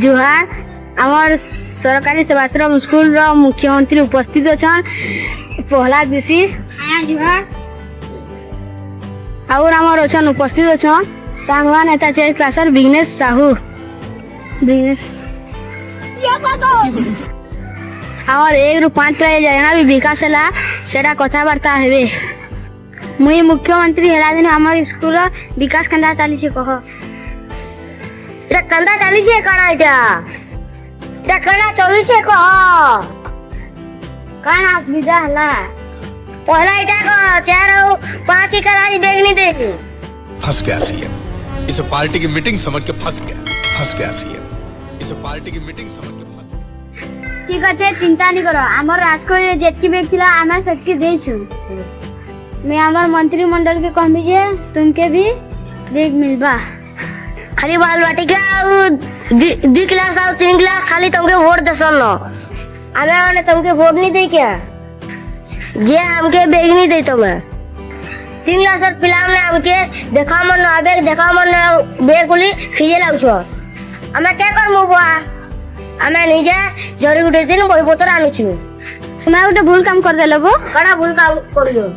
जुहार आमर सरकारी सेवाश्रम स्कूल रो मुख्यमंत्री उपस्थित अच्छा प्रहलाद बिशी जुहार और आमर अच्छा उपस्थित अच्छा टांगवा नेता चेयर क्लासर विघ्नेश साहू विघ्नेश आमर 1 रु 5 जाना भी विकास है सेटा कथबार्ता हेबे मुई मुख्यमंत्री हेला दिन आमर स्कूल विकास कंदा चली कह এটা কান্দা চালিছে কারা এটা কারা চলিছে কহ कान असुविधा हला পহলা এটা কহ 4 और 5 का राज बेगनी दे फंस गया सीएम इसे पार्टी की मीटिंग समझ के फंस गया सीएम इसे पार्टी की मीटिंग समझ के फंस गया। ठीक अच्छे चिंता नहीं करो आमर राजकोट जेतकी बेग थिला आमे सबके देछु मैं आमर मंत्रिमंडल के कहबी जे तुमके भी बेग मिलबा खाली बाल बाटी के दी क्लास और 3 क्लास खाली तुमके वोट दसन न आमे वाले तुमके वोट नहीं दे क्या जे हमके बेग नहीं दे तुम्हें 3 क्लास और पिलाम ने हमके देखा मन देखा मन बेग गुली खिजे लागछो हमें क्या कर मुबा हमें निजे जरी गुटे दिन बही पत्र आनुछु तुम्हें गोटे भूल काम कर देलो गो कड़ा भूल काम करियो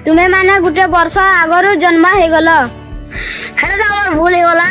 तुम्हें माने गोटे वर्ष आगरो जन्म हे गलो हेरे तो हमर भूल हे होला